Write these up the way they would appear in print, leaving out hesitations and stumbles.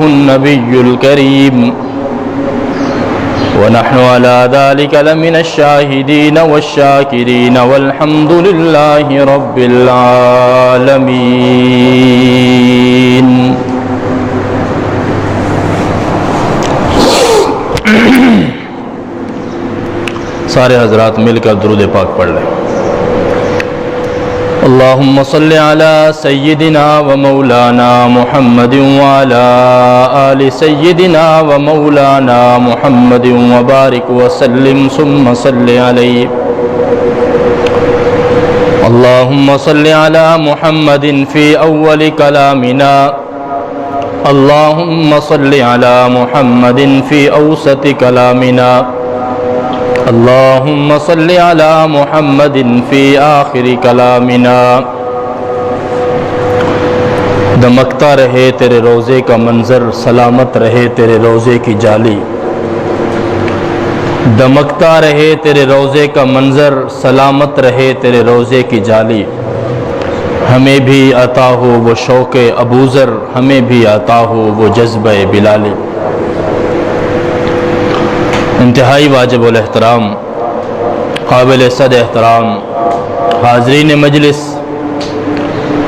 النبي الكريم ونحن على ذلك لمن الشاهدين والشاكرين والحمد لله رب العالمين. سارے حضرات مل کر درود پاک پڑھ لیں. اللہم صل علی سیدنا و مولانا محمد وعلی آل سیدنا و مولانا محمد وبارک وسلم ثم صل علیہ. اللہم صل علی محمد فی اول کلامنا. اللہم صل علی محمد فی اوسط کلامنا. اللہم صل علی محمد فی آخر کلامنا. دمکتا رہے تیرے روزے کا منظر، سلامت رہے تیرے روزے کی جالی. دمکتا رہے تیرے روزے کا منظر، سلامت رہے تیرے روزے کی جالی. ہمیں بھی عطا ہو وہ شوق ابوذر، ہمیں بھی عطا ہو وہ جذبہ بلالی. انتہائی واجب الاحترام، قابل صد احترام حاضرین مجلس،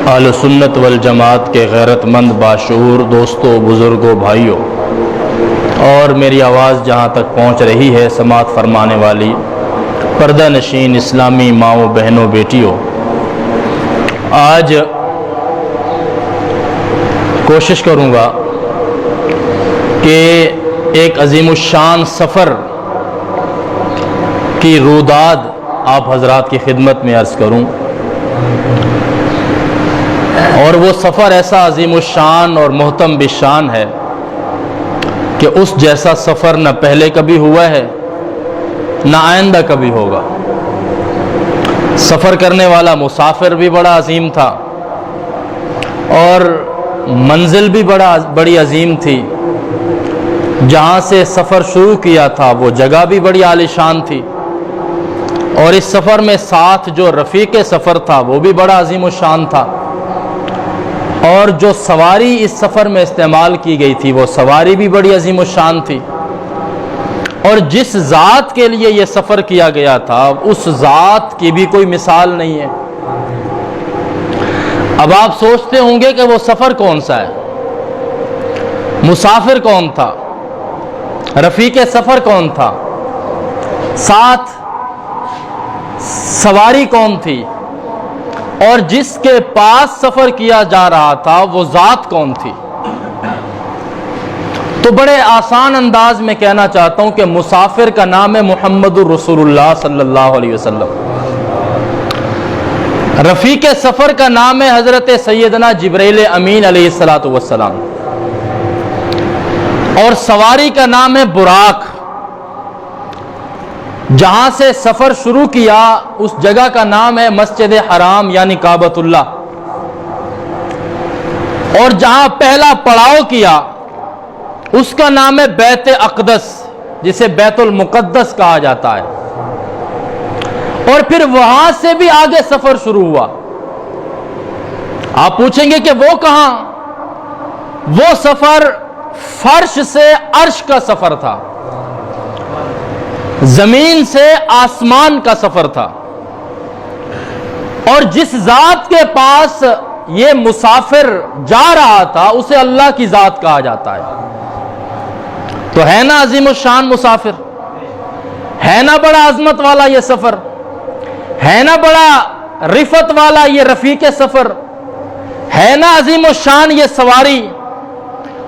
اہل سنت والجماعت کے غیرت مند باشعور دوستوں، بزرگوں، بھائیوں، اور میری آواز جہاں تک پہنچ رہی ہے سماعت فرمانے والی پردہ نشین اسلامی ماؤں، بہنوں، بیٹیوں، آج کوشش کروں گا کہ ایک عظیم الشان سفر کی روداد آپ حضرات کی خدمت میں عرض کروں. اور وہ سفر ایسا عظیم الشان اور محتم بالشان ہے کہ اس جیسا سفر نہ پہلے کبھی ہوا ہے نہ آئندہ کبھی ہوگا. سفر کرنے والا مسافر بھی بڑا عظیم تھا اور منزل بھی بڑی عظیم تھی. جہاں سے سفر شروع کیا تھا وہ جگہ بھی بڑی عالیشان تھی، اور اس سفر میں ساتھ جو رفیق سفر تھا وہ بھی بڑا عظیم الشان تھا، اور جو سواری اس سفر میں استعمال کی گئی تھی وہ سواری بھی بڑی عظیم الشان تھی. اور جس ذات کے لیے یہ سفر کیا گیا تھا اس ذات کی بھی کوئی مثال نہیں ہے. اب آپ سوچتے ہوں گے کہ وہ سفر کون سا ہے، مسافر کون تھا، رفیق سفر کون تھا، ساتھ سواری کون تھی، اور جس کے پاس سفر کیا جا رہا تھا وہ ذات کون تھی. تو بڑے آسان انداز میں کہنا چاہتا ہوں کہ مسافر کا نام ہے محمد الرسول اللہ صلی اللہ علیہ وسلم. رفیق سفر کا نام ہے حضرت سیدنا جبرائیل امین علیہ السلام. اور سواری کا نام ہے براق. جہاں سے سفر شروع کیا اس جگہ کا نام ہے مسجد حرام یعنی کعبۃ اللہ. اور جہاں پہلا پڑاؤ کیا اس کا نام ہے بیت اقدس، جسے بیت المقدس کہا جاتا ہے. اور پھر وہاں سے بھی آگے سفر شروع ہوا. آپ پوچھیں گے کہ وہ کہاں؟ وہ سفر فرش سے عرش کا سفر تھا، زمین سے آسمان کا سفر تھا. اور جس ذات کے پاس یہ مسافر جا رہا تھا اسے اللہ کی ذات کہا جاتا ہے. تو ہے نا عظیم الشان مسافر، ہے نا بڑا عظمت والا یہ سفر، ہے نا بڑا رفت والا یہ رفیق سفر، ہے نا عظیم الشان یہ سواری،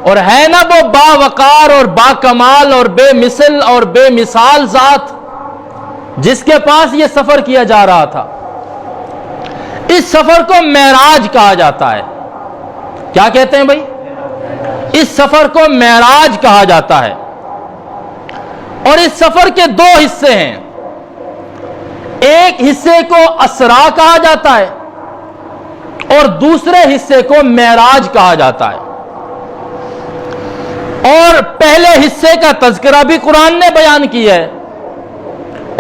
اور ہے نا وہ باوقار اور با کمال اور بے مثل اور بے مثال ذات جس کے پاس یہ سفر کیا جا رہا تھا. اس سفر کو معراج کہا جاتا ہے. کیا کہتے ہیں بھائی؟ اس سفر کو معراج کہا جاتا ہے. اور اس سفر کے دو حصے ہیں. ایک حصے کو اسرا کہا جاتا ہے اور دوسرے حصے کو معراج کہا جاتا ہے. اور پہلے حصے کا تذکرہ بھی قرآن نے بیان کیا ہے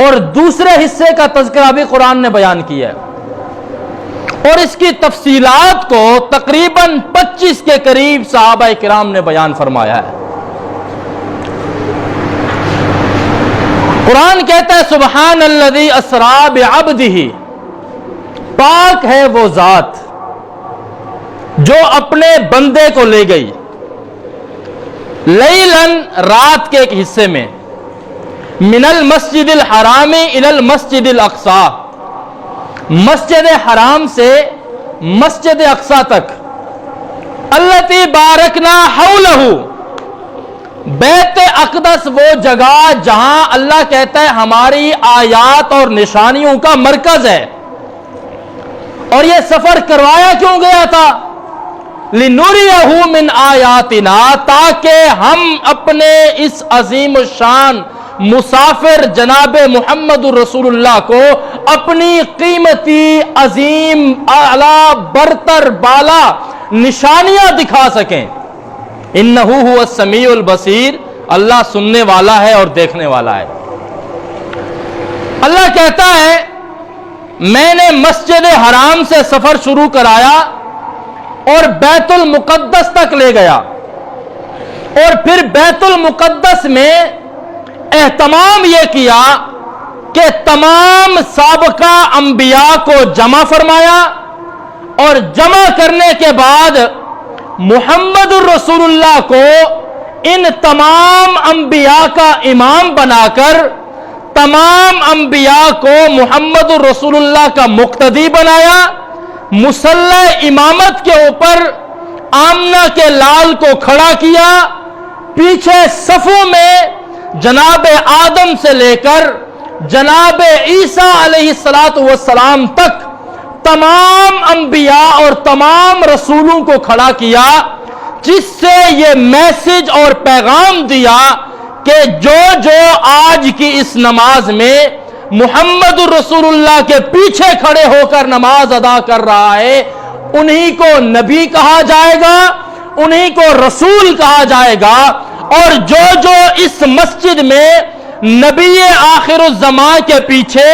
اور دوسرے حصے کا تذکرہ بھی قرآن نے بیان کیا ہے. اور اس کی تفصیلات کو تقریباً 25 کے قریب صحابہ کرام نے بیان فرمایا ہے۔ قرآن کہتا ہے سبحان الذی اسری بعبدہ، پاک ہے وہ ذات جو اپنے بندے کو لے گئی لیلاً، رات کے ایک حصے میں، من المسجد الحرام الی المسجد الاقصی، مسجد حرام سے مسجد اقصی تک، التی بارکنا حولہ، بیت اقدس وہ جگہ جہاں اللہ کہتا ہے ہماری آیات اور نشانیوں کا مرکز ہے۔ اور یہ سفر کروایا کیوں گیا تھا؟ لِنُرِيَهُ مِنْ آیاتنا، تاکہ ہم اپنے اس عظیم الشان مسافر جناب محمد رسول اللہ کو اپنی قیمتی عظیم اعلیٰ برتر بالا نشانیاں دکھا سکیں۔ انہ هو السمیع البصیر، اللہ سننے والا ہے اور دیکھنے والا ہے۔ اللہ کہتا ہے میں نے مسجد حرام سے سفر شروع کرایا اور بیت المقدس تک لے گیا، اور پھر بیت المقدس میں اہتمام یہ کیا کہ تمام سابقہ انبیاء کو جمع فرمایا، اور جمع کرنے کے بعد محمد الرسول اللہ کو ان تمام انبیاء کا امام بنا کر تمام انبیاء کو محمد الرسول اللہ کا مقتدی بنایا۔ مصلی امامت کے اوپر آمنہ کے لال کو کھڑا کیا، پیچھے صفوں میں جناب آدم سے لے کر جناب عیسیٰ علیہ السلام تک تمام انبیاء اور تمام رسولوں کو کھڑا کیا، جس سے یہ میسج اور پیغام دیا کہ جو جو آج کی اس نماز میں محمد رسول اللہ کے پیچھے کھڑے ہو کر نماز ادا کر رہا ہے، انہی کو نبی کہا جائے گا، انہی کو رسول کہا جائے گا، اور جو جو اس مسجد میں نبی آخر الزمان کے پیچھے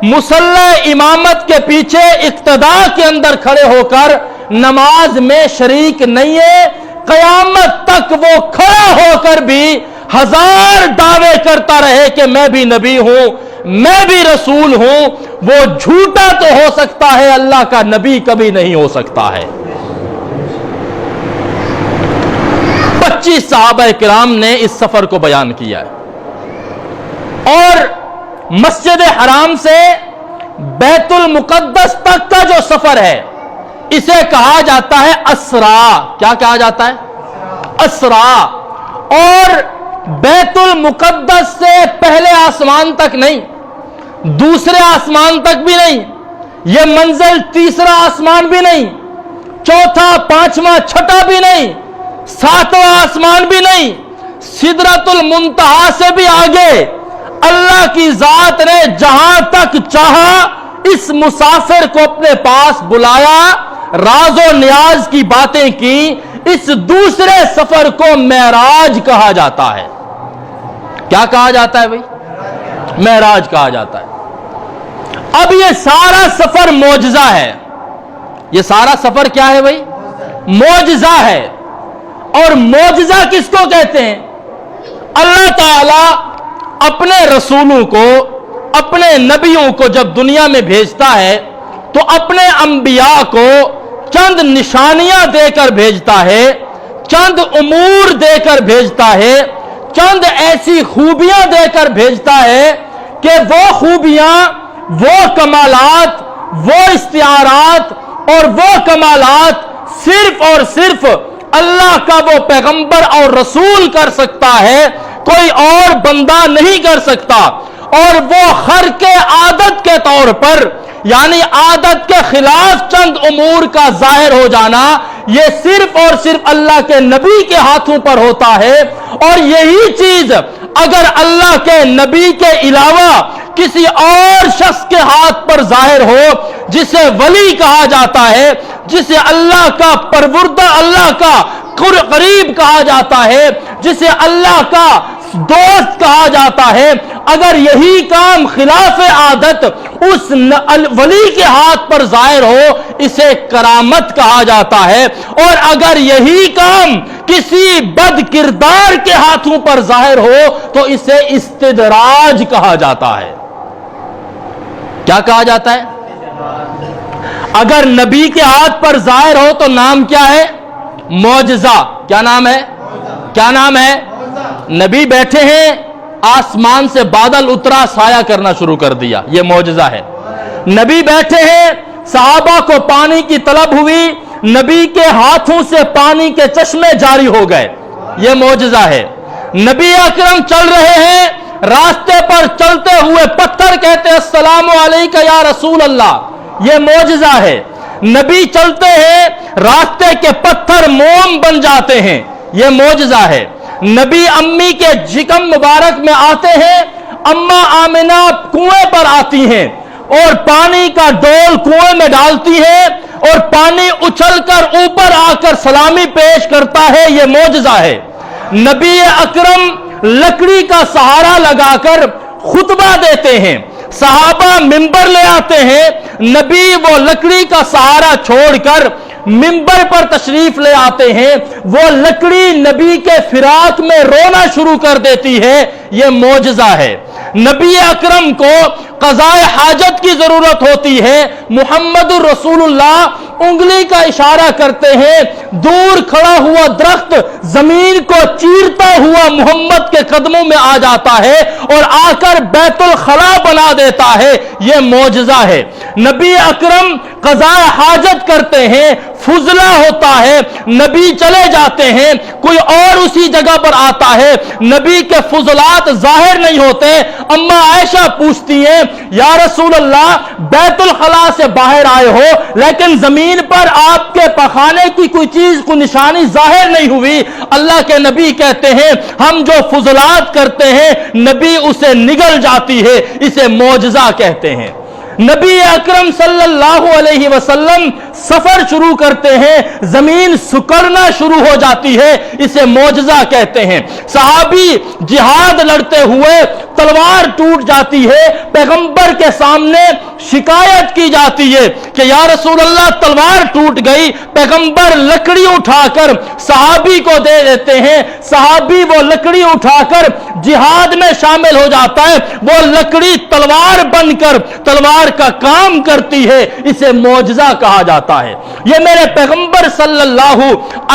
مصلی امامت کے پیچھے اقتداء کے اندر کھڑے ہو کر نماز میں شریک نہیں ہے، قیامت تک وہ کھڑا ہو کر بھی ہزار دعوے کرتا رہے کہ میں بھی نبی ہوں، میں بھی رسول ہوں، وہ جھوٹا تو ہو سکتا ہے، اللہ کا نبی کبھی نہیں ہو سکتا ہے۔ 25 صحابہ کرام نے اس سفر کو بیان کیا ہے، اور مسجد حرام سے بیت المقدس تک کا جو سفر ہے اسے کہا جاتا ہے اسرا۔ کیا کہا جاتا ہے؟ اسرا۔ اور بیت المقدس سے پہلے آسمان تک نہیں، دوسرے آسمان تک بھی نہیں، یہ منزل تیسرا آسمان بھی نہیں، چوتھا پانچواں چھٹا بھی نہیں، ساتواں آسمان بھی نہیں، سدرۃ المنتہا سے بھی آگے اللہ کی ذات نے جہاں تک چاہا اس مسافر کو اپنے پاس بلایا، راز و نیاز کی باتیں کی۔ اس دوسرے سفر کو معراج کہا جاتا ہے۔ کیا کہا جاتا ہے بھائی؟ معراج کہا جاتا ہے۔ اب یہ سارا سفر معجزہ ہے۔ یہ سارا سفر کیا ہے بھائی؟ معجزہ ہے۔ اور معجزہ کس کو کہتے ہیں؟ اللہ تعالی اپنے رسولوں کو، اپنے نبیوں کو جب دنیا میں بھیجتا ہے تو اپنے انبیاء کو چند نشانیاں دے کر بھیجتا ہے، چند امور دے کر بھیجتا ہے، چند ایسی خوبیاں دے کر بھیجتا ہے کہ وہ خوبیاں، وہ کمالات، وہ استعارات اور وہ کمالات صرف اور صرف اللہ کا وہ پیغمبر اور رسول کر سکتا ہے، کوئی اور بندہ نہیں کر سکتا۔ اور وہ خرق عادت کے طور پر، یعنی عادت کے خلاف چند امور کا ظاہر ہو جانا، یہ صرف اور صرف اللہ کے نبی کے ہاتھوں پر ہوتا ہے۔ اور یہی چیز اگر اللہ کے نبی کے علاوہ کسی اور شخص کے ہاتھ پر ظاہر ہو، جسے ولی کہا جاتا ہے، جسے اللہ کا پروردہ، اللہ کا قریب کہا جاتا ہے، جسے اللہ کا دوست کہا جاتا ہے، اگر یہی کام خلاف عادت اس ولی کے ہاتھ پر ظاہر ہو اسے کرامت کہا جاتا ہے، اور اگر یہی کام کسی بد کردار کے ہاتھوں پر ظاہر ہو تو اسے استدراج کہا جاتا ہے۔ کیا کہا جاتا ہے؟ اگر نبی کے ہاتھ پر ظاہر ہو تو نام کیا ہے؟ معجزہ۔ کیا نام ہے؟ کیا نام ہے؟ نبی بیٹھے ہیں، آسمان سے بادل اترا، سایہ کرنا شروع کر دیا، یہ معجزہ ہے۔ نبی بیٹھے ہیں، صحابہ کو پانی کی طلب ہوئی، نبی کے ہاتھوں سے پانی کے چشمے جاری ہو گئے، یہ معجزہ ہے۔ نبی اکرم چل رہے ہیں، راستے پر چلتے ہوئے پتھر کہتے ہیں السلام علیکہ یا رسول اللہ، یہ معجزہ ہے۔ نبی چلتے ہیں، راستے کے پتھر موم بن جاتے ہیں، یہ معجزہ ہے۔ نبی امی کے جکم مبارک میں آتے ہیں، اماں آمنہ کنویں پر آتی ہیں اور پانی کا ڈول کنویں میں ڈالتی ہیں اور پانی اچھل کر اوپر آ کر سلامی پیش کرتا ہے، یہ معجزہ ہے۔ نبی اکرم لکڑی کا سہارا لگا کر خطبہ دیتے ہیں، صحابہ منبر لے آتے ہیں، نبی وہ لکڑی کا سہارا چھوڑ کر منبر پر تشریف لے آتے ہیں، وہ لکڑی نبی کے فراق میں رونا شروع کر دیتی ہے، یہ معجزہ ہے۔ نبی اکرم کو قضاء حاجت کی ضرورت ہوتی ہے، محمد الرسول اللہ انگلی کا اشارہ کرتے ہیں، دور کھڑا ہوا درخت زمین کو چیرتا ہوا محمد کے قدموں میں آ جاتا ہے اور آ کر بیت الخلا بنا دیتا ہے، یہ معجزہ ہے۔ نبی اکرم قضاء حاجت کرتے ہیں، فضلہ ہوتا ہے، نبی چلے جاتے ہیں، کوئی اور اسی جگہ پر آتا ہے، نبی کے فضلات ظاہر نہیں ہوتے، اما عائشہ پوچھتی ہیں یا رسول اللہ بیت الخلا سے باہر آئے ہو لیکن زمین پر آپ کے پخانے کی کوئی چیز کو نشانی ظاہر نہیں ہوئی، اللہ کے نبی کہتے ہیں ہم جو فضلات کرتے ہیں نبی اسے نگل جاتی ہے، اسے معجزہ کہتے ہیں۔ نبی اکرم صلی اللہ علیہ وسلم سفر شروع کرتے ہیں، زمین سکڑنا شروع ہو جاتی ہے، اسے معجزہ کہتے ہیں۔ صحابی جہاد لڑتے ہوئے تلوار ٹوٹ جاتی ہے، پیغمبر کے سامنے شکایت کی جاتی ہے کہ یا رسول اللہ تلوار ٹوٹ گئی، پیغمبر لکڑی اٹھا کر صحابی کو دے دیتے ہیں، صحابی وہ لکڑی اٹھا کر جہاد میں شامل ہو جاتا ہے، وہ لکڑی تلوار بن کر تلوار کا کام کرتی ہے، اسے معجزہ کہا جاتا ہے۔ یہ میرے پیغمبر صلی اللہ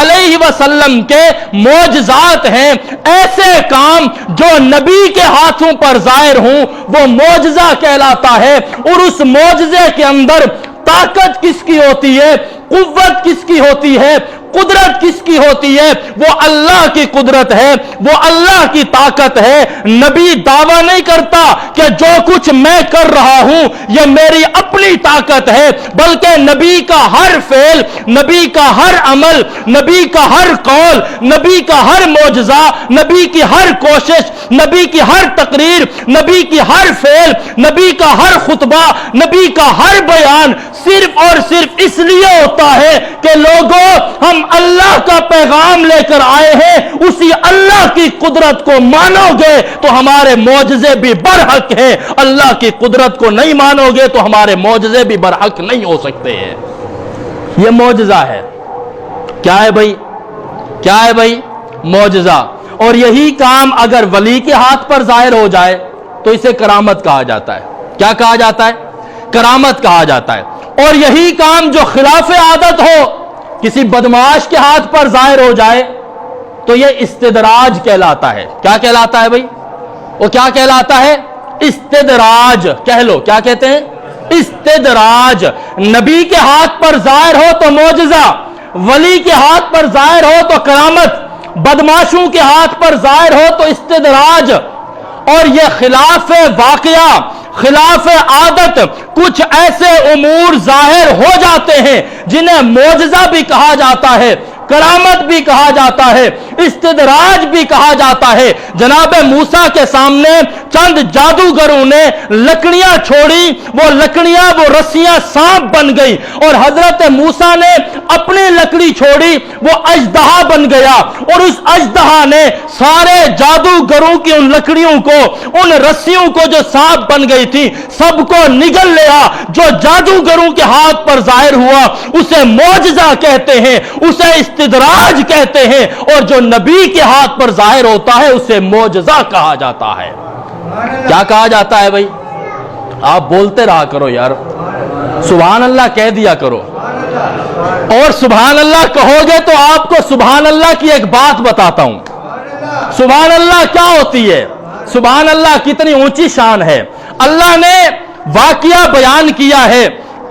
علیہ وسلم کے معجزات ہیں، ایسے کام جو نبی کے ہاتھوں پر ظاہر ہوں وہ معجزہ کہلاتا ہے، اور اس معجزے کے اندر طاقت کس کی ہوتی ہے، قوت کس کی ہوتی ہے، قدرت کس کی ہوتی ہے؟ وہ اللہ کی قدرت ہے، وہ اللہ کی طاقت ہے۔ نبی دعویٰ نہیں کرتا کہ جو کچھ میں کر رہا ہوں یہ میری اپنی طاقت ہے، بلکہ نبی کا ہر فعل، نبی کا ہر عمل، نبی کا ہر قول، نبی کا ہر معجزہ، نبی کی ہر کوشش، نبی کی ہر تقریر، نبی کی ہر فعل، نبی کا ہر خطبہ، نبی کا ہر بیان صرف اور صرف اس لیے ہوتا ہے کہ لوگوں ہم اللہ کا پیغام لے کر آئے ہیں، اسی اللہ کی قدرت کو مانو گے تو ہمارے معجزے بھی برحق ہیں، اللہ کی قدرت کو نہیں مانو گے تو ہمارے معجزے بھی برحق نہیں ہو سکتے ہیں۔ یہ معجزہ ہے۔ کیا ہے بھائی؟ کیا ہے بھائی؟ معجزہ۔ اور یہی کام اگر ولی کے ہاتھ پر ظاہر ہو جائے تو اسے کرامت کہا جاتا ہے۔ کیا کہا جاتا ہے؟ کرامت کہا جاتا ہے۔ اور یہی کام جو خلاف عادت ہو، کسی بدمعاش کے ہاتھ پر ظاہر ہو جائے تو یہ استدراج کہلاتا ہے۔ کیا کہلاتا ہے بھائی؟ وہ کیا کہلاتا ہے؟ استدراج کہہ لو۔ کیا کہتے ہیں؟ استدراج۔ نبی کے ہاتھ پر ظاہر ہو تو معجزہ، ولی کے ہاتھ پر ظاہر ہو تو کرامت، بدمعاشوں کے ہاتھ پر ظاہر ہو تو استدراج۔ اور یہ خلاف واقعہ، خلاف عادت کچھ ایسے امور ظاہر ہو جاتے ہیں جنہیں معجزہ بھی کہا جاتا ہے، کرامت بھی کہا جاتا ہے۔ استدراج بھی کہا جاتا ہے۔ جناب موسیٰ کے سامنے چند جادوگروں نے لکڑیاں چھوڑی، وہ لکڑیاں، وہ رسیاں سانپ بن گئی، اور حضرت موسیٰ نے اپنی لکڑی چھوڑی، وہ اژدہا بن گیا، اور اس اژدہا نے سارے جادوگروں کی ان لکڑیوں کو، ان رسیوں کو جو سانپ بن گئی تھی، سب کو نگل لیا۔ جو جادوگروں کے ہاتھ پر ظاہر ہوا اسے معجزہ کہتے ہیں، اسے استدراج کہتے ہیں، اور جو نبی کے ہاتھ پر ظاہر ہوتا ہے اسے معجزہ کہا جاتا ہے۔ کیا کہا جاتا ہے بھائی؟ آپ بولتے رہا کرو یار، سبحان اللہ کہہ دیا کرو، اور سبحان اللہ کہو گے تو آپ کو سبحان اللہ کی ایک بات بتاتا ہوں۔ سبحان اللہ کیا ہوتی ہے؟ سبحان اللہ کتنی اونچی شان ہے۔ اللہ نے واقعہ بیان کیا ہے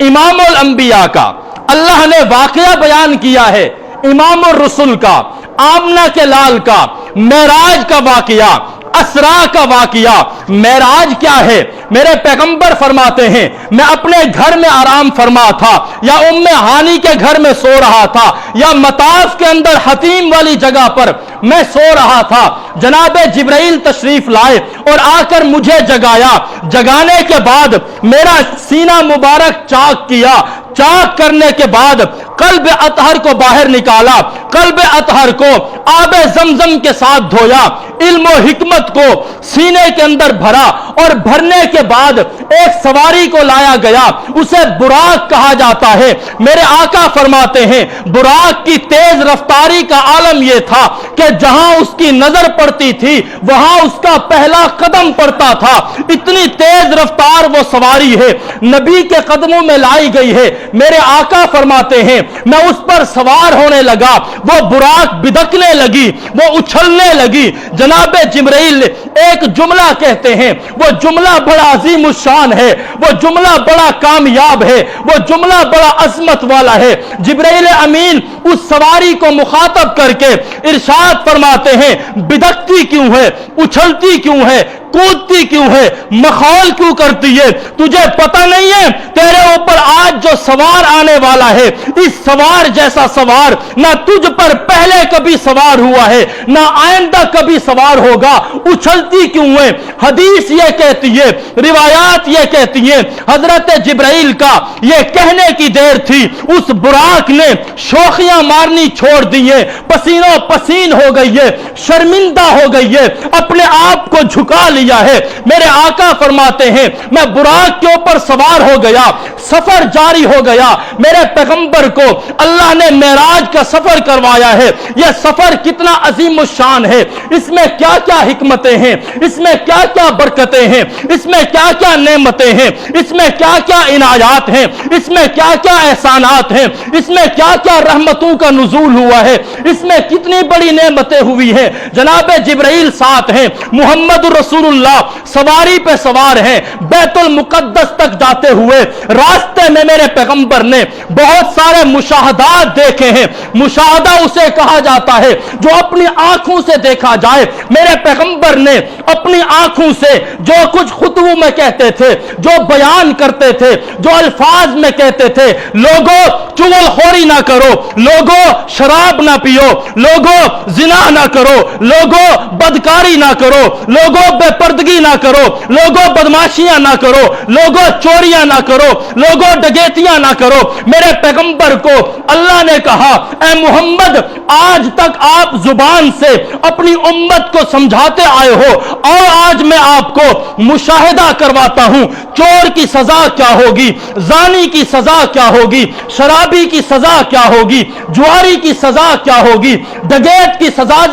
امام الانبیاء کا، اللہ نے واقعہ بیان کیا ہے امام الرسل کا، آمنہ کے لال کا، معراج کا واقعہ، اسرا کا واقعہ۔ معراج کیا ہے؟ میرے پیغمبر فرماتے ہیں میں اپنے گھر میں آرام فرما تھا، یا ام ہانی کے گھر میں سو رہا تھا، یا مطاف کے اندر حتیم والی جگہ پر میں سو رہا تھا، جناب جبرائیل تشریف لائے اور آ کر مجھے جگایا۔ جگانے کے بعد میرا سینہ مبارک چاک کیا، چاک کرنے کے بعد قلب اطہر کو باہر نکالا، قلب اطہر کو آب زمزم کے ساتھ دھویا، علم و حکمت کو سینے کے اندر بھرا، اور بھرنے کے بعد ایک سواری کو لایا گیا، اسے براق کہا جاتا ہے۔ میرے آقا فرماتے ہیں براق کی تیز رفتاری کا عالم یہ تھا کہ جہاں اس کی نظر پڑتی تھی وہاں اس کا پہلا قدم پڑتا تھا، اتنی تیز رفتار وہ سواری ہے، نبی کے قدموں میں لائی گئی ہے۔ میرے آقا فرماتے ہیں میں اس پر سوار ہونے لگا، وہ براق بدکنے لگی، وہ اچھلنے لگی۔ جناب جبرائیل ایک جملہ کہتے ہیں، وہ جملہ بڑا عظیم الشان ہے، وہ جملہ بڑا کامیاب ہے، وہ جملہ بڑا عظمت والا ہے۔ جبرائیل امین اس سواری کو مخاطب کر کے ارشاد فرماتے ہیں بدکتی کیوں ہے، اچھلتی کیوں ہے، کودتی کیوں ہے، مخول کیوں کرتی ہے؟ تجھے پتہ نہیں ہے تیرے اوپر آج جو سوار آنے والا ہے، اس سوار جیسا سوار نہ تجھ پر پہلے کبھی سوار ہوا ہے، نہ آئندہ کبھی سوار ہوگا۔ اچھلتی کیوں ہے؟ حدیث یہ کہتی ہے، روایات یہ کہتی ہیں، حضرت جبرائیل کا یہ کہنے کی دیر تھی، اس براق نے شوخیاں مارنی چھوڑ دی ہے، پسینوں پسین ہو گئی ہے، شرمندہ ہو گئی ہے، اپنے آپ کو جھکا لیا ہے۔ میرے آقا فرماتے ہیں میں براق کے اوپر سوار ہو گیا، سفر جاری ہو گیا۔ میرے پیغمبر کو اللہ نے معراج کا سفر کروایا ہے۔ یہ سفر کتنا عظیم الشان ہے، اس میں کیا کیا حکمتیں ہیں، اس میں کیا کیا برکتیں ہیں، اس میں کیا کیا نعمتیں ہیں، اس میں کیا کیا عنایات ہیں، اس میں کیا کیا احسانات ہیں، اس میں کیا کیا رحمتوں کا نزول ہوا ہے، اس میں کتنی بڑی نعمتیں ہوئی ہیں۔ جناب جبرائیل ساتھ ہیں، محمد رسول اللہ سواری پہ سوار ہیں، بیت المقدس تک جاتے ہوئے راستے میں میرے پیغمبر نے بہت سارے مشاہدات دیکھے ہیں۔ مشاہدہ اسے کہا جاتا ہے جو اپنی آنکھوں سے دیکھا جائے۔ میرے پیغمبر نے اپنی آنکھوں سے جو کچھ خطبوں میں کہتے تھے، جو بیان کرتے تھے، جو الفاظ میں کہتے تھے، لوگوں چغل خوری نہ کرو، لوگوں شراب نہ پیو، لوگوں زنا نہ کرو، لوگوں بدکاری نہ کرو، لوگوں بے پردگی نہ کرو، لوگوں بدماشیاں نہ کرو، لوگوں چوریاں نہ کرو، لوگوں ڈکیتیاں نہ کرو۔ میرے پیغمبر کو اللہ نے کہا اے محمد آج تک آپ زبان سے اپنی امت کو سمجھاتے آئے ہو، اور آج میں آپ کو مشاہدہ کرواتا ہوں چور کی سزا کیا ہوگی، زانی کی سزا کیا ہوگی، شرابی کی سزا کیا ہوگی، جواری کی سزا کیا ہوگی، ڈکیت کی سزا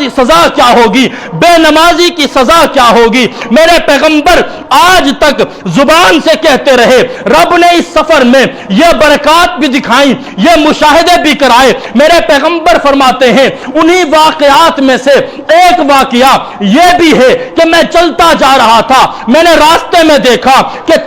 کیا ہوگی، بے نمازی کی سزا کیا ہوگی۔ میرے پیغمبر آج تک زبان سے کہتے رہے، رب نے اس سفر میں یہ برکات بھی دکھائیں، یہ مشاہدے بھی کرائے۔ میرے پیغمبر فرماتے ہیں انہی واقعات میں سے ایک واقعہ یہ بھی ہے کہ میں چلتا جا رہا تھا، میں نے راستے میں دیکھا کہ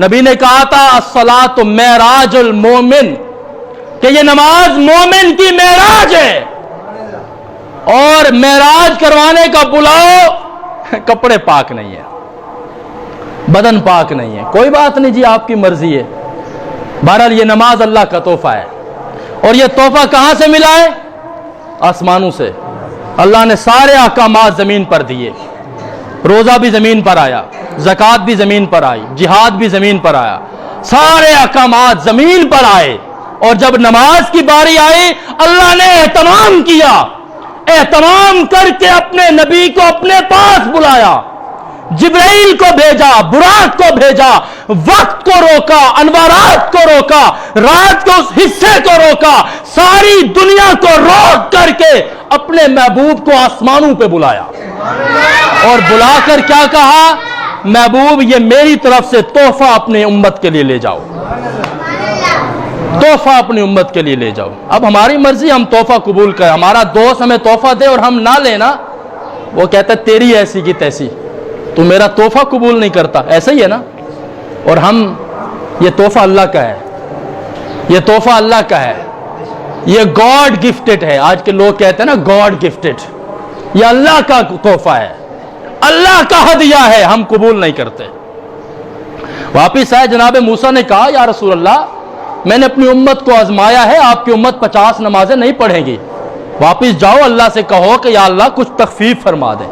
نبی نے کہا تھا الصلاۃ معراج المومن، کہ یہ نماز مومن کی معراج ہے، اور معراج کروانے کا بلاؤ، کپڑے پاک نہیں ہے، بدن پاک نہیں ہے، کوئی بات نہیں جی آپ کی مرضی ہے، بہرحال یہ نماز اللہ کا تحفہ ہے، اور یہ تحفہ کہاں سے ملا ہے؟ آسمانوں سے۔ اللہ نے سارے احکامات زمین پر دیے، روزہ بھی زمین پر آیا، زکوٰۃ بھی زمین پر آئی، جہاد بھی زمین پر آیا، سارے احکامات زمین پر آئے، اور جب نماز کی باری آئی اللہ نے اہتمام کیا، اہتمام کر کے اپنے نبی کو اپنے پاس بلایا، جبرائیل کو بھیجا، براق کو بھیجا، وقت کو روکا، انوارات کو روکا، رات کے اس حصے کو روکا، ساری دنیا کو روک کر کے اپنے محبوب کو آسمانوں پہ بلایا، اور بلا کر کیا کہا؟ محبوب یہ میری طرف سے تحفہ اپنے امت کے لیے لے جاؤ، تحفہ اپنی امت کے لیے لے جاؤ۔ اب ہماری مرضی ہم تحفہ قبول کریں، ہمارا دوست ہمیں تحفہ دے اور ہم نہ لینا، وہ کہتا ہے تیری ایسی کی تیسی، تو میرا تحفہ قبول نہیں کرتا، ایسا ہی ہے نا۔ اور ہم، یہ تحفہ اللہ کا ہے، یہ تحفہ اللہ کا ہے، یہ گاڈ گفٹڈ ہے۔ آج کے لوگ کہتے ہیں نا گاڈ گفٹڈ، یہ اللہ کا تحفہ ہے، اللہ کا ہدیہ ہے، ہم قبول نہیں کرتے۔ واپس آئے، جناب موسیٰ نے کہا یا رسول اللہ میں نے اپنی امت کو آزمایا ہے، آپ کی امت 50 نمازیں نہیں پڑھے گی، واپس جاؤ اللہ سے کہو کہ یا اللہ کچھ تخفیف فرما دے۔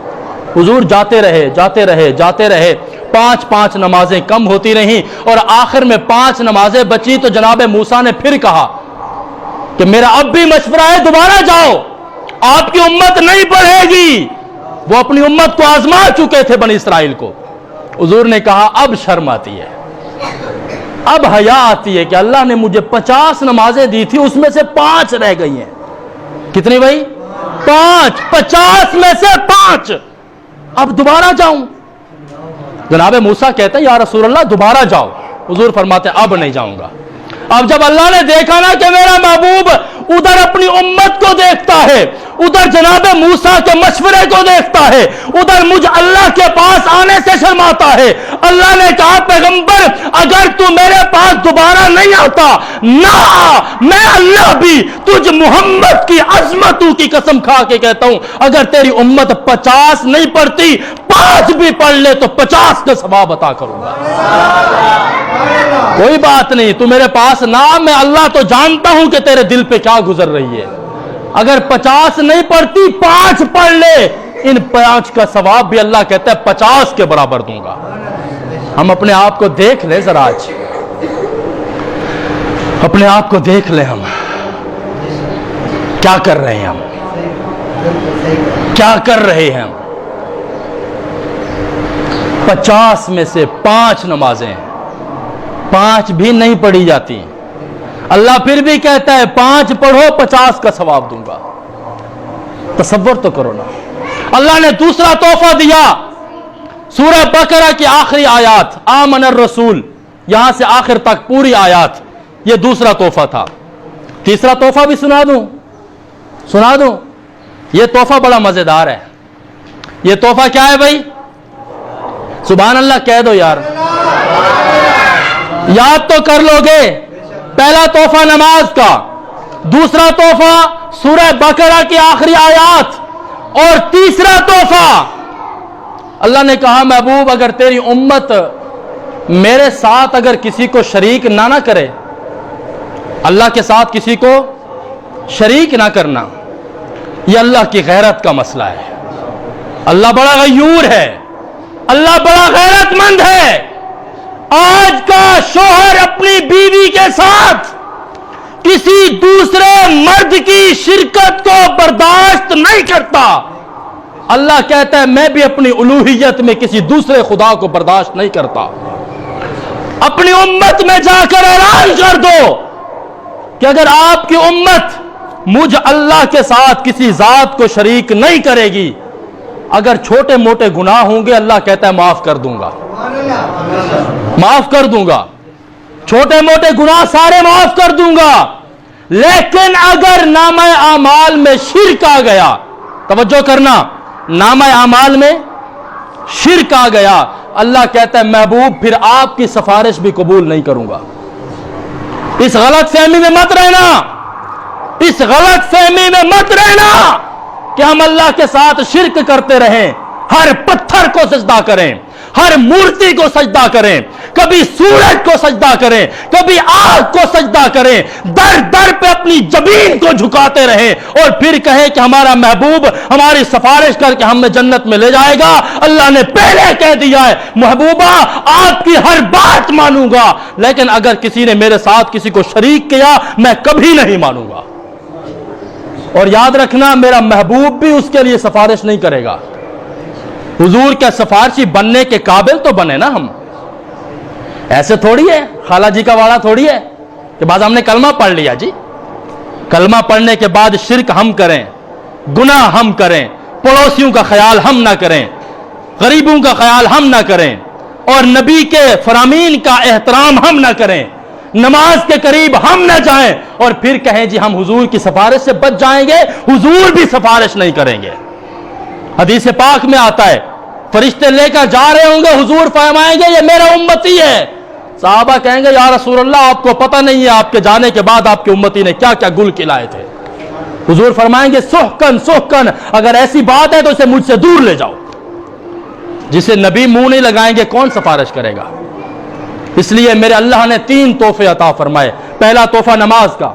حضور جاتے رہے جاتے رہے جاتے رہے، 5 نمازیں کم ہوتی رہیں، اور آخر میں 5 نمازیں بچی تو جناب موسیٰ نے پھر کہا کہ میرا اب بھی مشورہ ہے دوبارہ جاؤ، آپ کی امت نہیں پڑھے گی۔ وہ اپنی امت کو آزما چکے تھے بنی اسرائیل کو۔ حضور نے کہا اب شرم آتی ہے، اب حیا آتی ہے کہ اللہ نے مجھے 50 نمازیں دی تھی، اس میں سے 5 رہ گئی ہیں۔ کتنی بھائی؟ 5، 50 میں سے 5، اب دوبارہ جاؤں؟ جناب موسیٰ کہتے ہیں یا رسول اللہ دوبارہ جاؤ۔ حضور فرماتے ہیں اب نہیں جاؤں گا۔ اب جب اللہ نے دیکھا نا کہ میرا محبوب ادھر اپنی امت کو دیکھتا ہے، ادھر جناب موسیٰ کے مشورے کو دیکھتا ہے، ادھر مجھ اللہ کے پاس آنے سے شرماتا ہے، اللہ نے کہا پیغمبر اگر تو میرے پاس دوبارہ نہیں آتا نہ، میں اللہ بھی تجھ محمد کی عظمتوں کی قسم کھا کے کہتا ہوں اگر تیری امت 50 نہیں پڑھتی، 5 بھی پڑھ لے تو 50 کا ثواب عطا کروں گا۔ کوئی بات نہیں، تو میرے پاس نہ، میں اللہ تو جانتا ہوں کہ تیرے دل پہ کیا گزر رہی ہے، اگر 50 نہیں پڑھتی 5 پڑھ لے، ان 5 کا ثواب بھی اللہ کہتا ہے 50 کے برابر دوں گا۔ ہم اپنے آپ کو دیکھ لیں ذرا، آج اپنے آپ کو دیکھ لیں، ہم کیا کر رہے ہیں، ہم کیا کر رہے ہیں۔ 50 میں سے 5 نمازیں، 5 بھی نہیں پڑھی جاتی، اللہ پھر بھی کہتا ہے 5 پڑھو 50 کا ثواب دوں گا۔ تصور تو کرو نا۔ اللہ نے دوسرا تحفہ دیا، سورہ بقرہ کی آخری آیات، آمن الرسول، یہاں سے آخر تک پوری آیات، یہ دوسرا تحفہ تھا۔ تیسرا تحفہ بھی سنا دوں، یہ تحفہ بڑا مزیدار ہے۔ یہ تحفہ کیا ہے بھائی؟ سبحان اللہ کہہ دو یار، یاد تو کر لو گے۔ پہلا تحفہ نماز کا، دوسرا تحفہ سورہ بقرہ کی آخری آیات، اور تیسرا تحفہ اللہ نے کہا محبوب اگر تیری امت میرے ساتھ اگر کسی کو شریک نہ کرے، اللہ کے ساتھ کسی کو شریک نہ کرنا، یہ اللہ کی غیرت کا مسئلہ ہے۔ اللہ بڑا غیور ہے، اللہ بڑا غیرت مند ہے۔ آج کا شوہر اپنی بیوی کے ساتھ کسی دوسرے مرد کی شرکت کو برداشت نہیں کرتا۔ اللہ کہتا ہے میں بھی اپنی الوہیت میں کسی دوسرے خدا کو برداشت نہیں کرتا۔ اپنی امت میں جا کر اعلان کر دو کہ اگر آپ کی امت مجھ اللہ کے ساتھ کسی ذات کو شریک نہیں کرے گی، اگر چھوٹے موٹے گناہ ہوں گے اللہ کہتا ہے معاف کر دوں گا، معاف کر دوں گا، چھوٹے موٹے گناہ سارے معاف کر دوں گا۔ لیکن اگر نامہ اعمال میں شرک آ گیا، توجہ کرنا، نامہ اعمال میں شرک آ گیا، اللہ کہتا ہے محبوب پھر آپ کی سفارش بھی قبول نہیں کروں گا۔ اس غلط فہمی میں مت رہنا، اس غلط فہمی میں مت رہنا کہ ہم اللہ کے ساتھ شرک کرتے رہیں، ہر پتھر کو سجدہ کریں، ہر مورتی کو سجدہ کریں، کبھی سورج کو سجدہ کریں، کبھی آگ کو سجدہ کریں، در در پہ اپنی جبین کو جھکاتے رہیں اور پھر کہیں کہ ہمارا محبوب ہماری سفارش کر کے ہمیں جنت میں لے جائے گا۔ اللہ نے پہلے کہہ دیا ہے محبوبہ آپ کی ہر بات مانوں گا، لیکن اگر کسی نے میرے ساتھ کسی کو شریک کیا میں کبھی نہیں مانوں گا۔ اور یاد رکھنا میرا محبوب بھی اس کے لیے سفارش نہیں کرے گا۔ حضور کے سفارشی بننے کے قابل تو بنے نا ہم، ایسے تھوڑی ہے خالہ جی کا واڑا تھوڑی ہے کہ بعد ہم نے کلمہ پڑھ لیا جی، کلمہ پڑھنے کے بعد شرک ہم کریں، گناہ ہم کریں، پڑوسیوں کا خیال ہم نہ کریں، غریبوں کا خیال ہم نہ کریں، اور نبی کے فرامین کا احترام ہم نہ کریں، نماز کے قریب ہم نہ جائیں اور پھر کہیں جی ہم حضور کی سفارش سے بچ جائیں گے۔ حضور بھی سفارش نہیں کریں گے۔ حدیث پاک میں آتا ہے فرشتے لے کر جا رہے ہوں گے، حضور فرمائیں گے یہ میرا امتی ہے۔ صحابہ کہیں گے یا رسول اللہ آپ کو پتہ نہیں ہے آپ کے جانے کے بعد آپ کے امتی نے کیا کیا گل کھلائے تھے۔ حضور فرمائیں گے سحقن سحقن، اگر ایسی بات ہے تو اسے مجھ سے دور لے جاؤ۔ جسے نبی منہ نہیں لگائیں گے کون سفارش کرے گا؟ اس لیے میرے اللہ نے 3 تحفے عطا فرمائے۔ پہلا تحفہ نماز کا،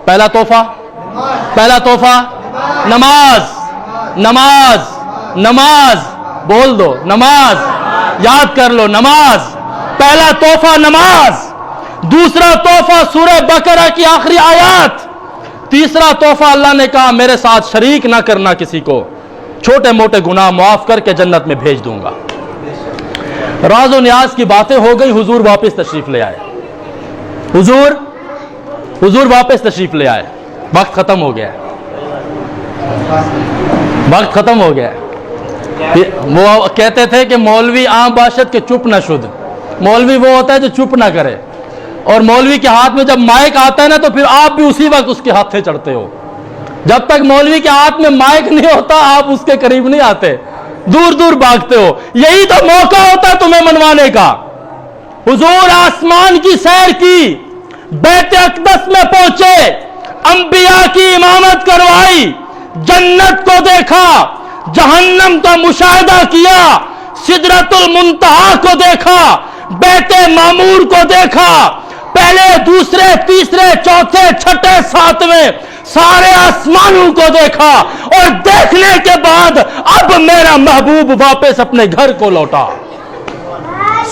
پہلا تحفہ نماز، نماز نماز بول دو، نماز یاد کر لو، نماز پہلا تحفہ نماز، دوسرا تحفہ سورہ بقرہ کی آخری آیات، تیسرا تحفہ اللہ نے کہا میرے ساتھ شریک نہ کرنا کسی کو، چھوٹے موٹے گناہ معاف کر کے جنت میں بھیج دوں گا۔ راز و نیاز کی باتیں ہو گئی، حضور واپس تشریف لے آئے، حضور واپس تشریف لے آئے، وقت ختم ہو گیا، وقت ختم ہو گیا۔ وہ کہتے تھے کہ مولوی عام باشد کے چپ نہ شد، مولوی وہ ہوتا ہے جو چپ نہ کرے، اور مولوی کے ہاتھ میں جب مائک آتا ہے نا تو پھر آپ بھی اسی وقت اس کے ہاتھے چڑھتے ہو۔ جب تک مولوی کے ہاتھ میں مائک نہیں ہوتا آپ اس کے قریب نہیں آتے، دور دور بھاگتے ہو۔ یہی تو موقع ہوتا ہے تمہیں منوانے کا۔ حضور آسمان کی سیر کی، بیت اقدس میں پہنچے، انبیاء کی امامت کروائی، جنت کو دیکھا، جہنم کا مشاہدہ کیا، سدرۃ المنتہا کو دیکھا، بیت معمور کو دیکھا، پہلے دوسرے تیسرے چوتھے چھٹے ساتویں سارے آسمانوں کو دیکھا، اور دیکھنے کے بعد اب میرا محبوب واپس اپنے گھر کو لوٹا۔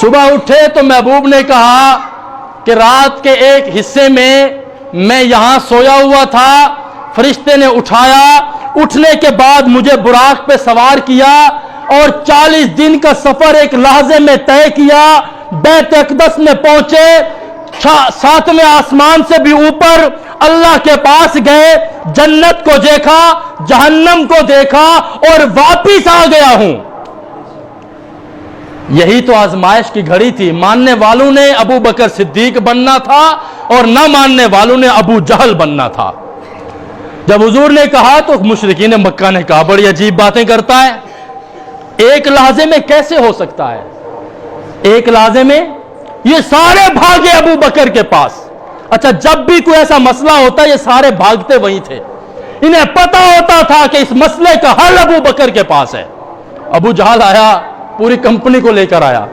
صبح اٹھے تو محبوب نے کہا کہ رات کے ایک حصے میں یہاں سویا ہوا تھا، فرشتے نے اٹھایا، اٹھنے کے بعد مجھے براق پہ سوار کیا اور 40 دن کا سفر ایک لحظے میں طے کیا، بیت اقدس میں پہنچے، 7ویں آسمان سے بھی اوپر اللہ کے پاس گئے، جنت کو دیکھا، جہنم کو دیکھا اور واپس آ گیا ہوں۔ یہی تو آزمائش کی گھڑی تھی۔ ماننے والوں نے ابو بکر صدیق بننا تھا اور نہ ماننے والوں نے ابو جہل بننا تھا۔ جب حضور نے کہا تو مشرکین مکہ نے کہا بڑی عجیب باتیں کرتا ہے، ایک لحظے میں کیسے ہو سکتا ہے؟ ایک لحظے میں یہ سارے بھاگے ابو بکر کے پاس۔ اچھا جب بھی کوئی ایسا مسئلہ ہوتا یہ سارے بھاگتے وہیں تھے، انہیں پتا ہوتا تھا کہ اس مسئلے کا حل ابو بکر کے پاس ہے۔ ابو جہل آیا، پوری کمپنی کو لے کر آیا،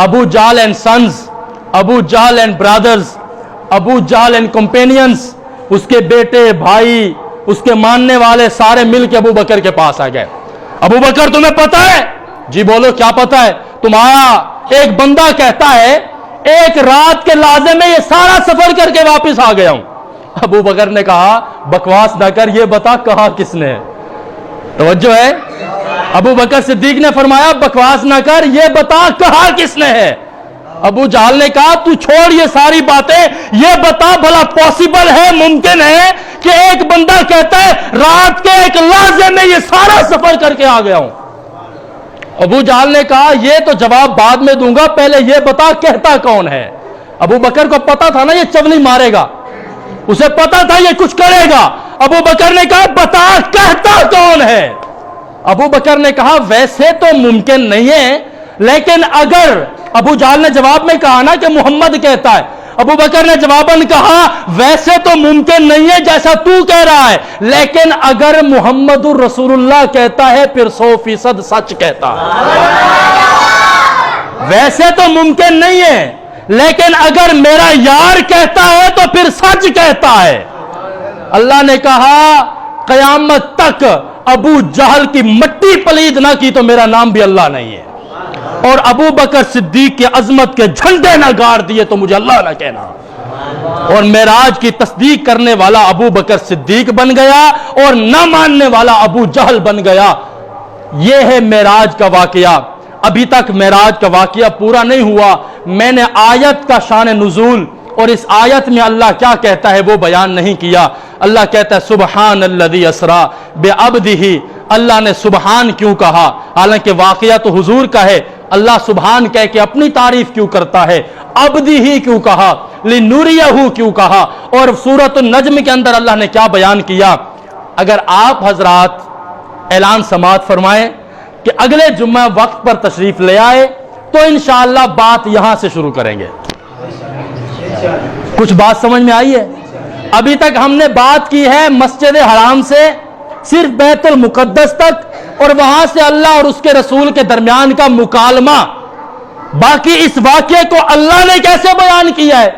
Abu Jahl and sons, Abu Jahl and brothers, Abu Jahl and companions, اس کے بیٹے بھائی اس کے ماننے والے سارے مل کے ابو بکر کے پاس آ گئے۔ ابو بکر تمہیں پتا ہے؟ جی بولو کیا پتا ہے؟ تمہارا ایک بندہ کہتا ہے ایک رات کے لحظے میں یہ سارا سفر کر کے واپس آ گیا ہوں۔ ابو بکر نے کہا بکواس نہ کر، یہ بتا کہا کس نے ہے؟ توجہ ہے؟ ابو بکر صدیق نے فرمایا بکواس نہ کر، یہ بتا کہا کس نے ہے؟ ابو جہل نے کہا تو چھوڑ یہ ساری باتیں، یہ بتا بھلا پاسبل ہے، ممکن ہے کہ ایک بندہ کہتا ہے رات کے ایک لحظے میں یہ سارا سفر کر کے آ گیا ہوں؟ ابو جہل نے کہا یہ تو جواب بعد میں دوں گا، پہلے یہ بتا کہتا کون ہے؟ ابو بکر کو پتا تھا نا یہ چولی مارے گا، اسے پتا تھا یہ کچھ کرے گا۔ ابو بکر نے کہا بتا کہتا کون ہے؟ ابو بکر نے کہا ویسے تو ممکن نہیں ہے، لیکن اگر ابو جہل نے جواب میں کہا نا کہ محمد کہتا ہے، ابو بکر نے جواباً کہا ویسے تو ممکن نہیں ہے جیسا تو کہہ رہا ہے، لیکن اگر محمد الرسول اللہ کہتا ہے پھر 100% سچ کہتا ہے۔ ویسے تو ممکن نہیں ہے، لیکن اگر میرا یار کہتا ہے تو پھر سچ کہتا ہے۔ اللہ نے کہا قیامت تک ابو جہل کی مٹی پلید نہ کی تو میرا نام بھی اللہ نہیں ہے، اور ابو بکر صدیق کے عظمت کے جھنڈے نہ گاڑ دیے تو مجھے اللہ نہ کہنا۔ اور معراج کی تصدیق کرنے والا ابو بکر صدیق بن گیا اور نہ ماننے والا ابو جہل بن گیا۔ یہ ہے معراج کا واقعہ۔ ابھی تک معراج کا واقعہ پورا نہیں ہوا، میں نے آیت کا شان نزول اور اس آیت میں اللہ کیا کہتا ہے وہ بیان نہیں کیا۔ اللہ کہتا ہے سبحان الذی اسریٰ بعبدہ۔ اللہ نے سبحان کیوں کہا؟ حالانکہ واقعہ تو حضور کا ہے، اللہ سبحان کہہ کے اپنی تعریف کیوں کرتا ہے؟ عبدہ کیوں کہا؟ لنریہ کیوں کہا؟ اور سورۃ النجم کے اندر اللہ نے کیا بیان کیا؟ اگر آپ حضرات اعلان سماعت فرمائیں کہ اگلے جمعہ وقت پر تشریف لے آئے تو انشاءاللہ بات یہاں سے شروع کریں گے۔ کچھ بات سمجھ میں آئی ہے؟ ابھی تک ہم نے بات کی ہے مسجد حرام سے صرف بیت المقدس تک، اور وہاں سے اللہ اور اس کے رسول کے درمیان کا مکالمہ۔ باقی اس واقعے کو اللہ نے کیسے بیان کیا ہے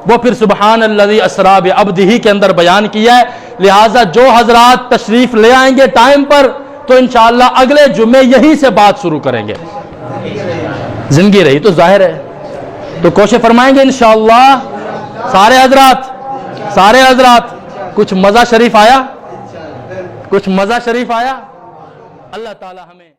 وہ پھر سبحان الذی اسریٰ بعبدہ کے اندر بیان کیا ہے۔ لہٰذا جو حضرات تشریف لے آئیں گے ٹائم پر تو انشاءاللہ اگلے جمعے یہیں سے بات شروع کریں گے۔ زندگی رہی تو ظاہر ہے تو کوشش فرمائیں گے انشاءاللہ۔ سارے حضرات کچھ مزہ شریف آیا؟ کچھ مزہ شریف آیا؟ اللہ تعالی ہمیں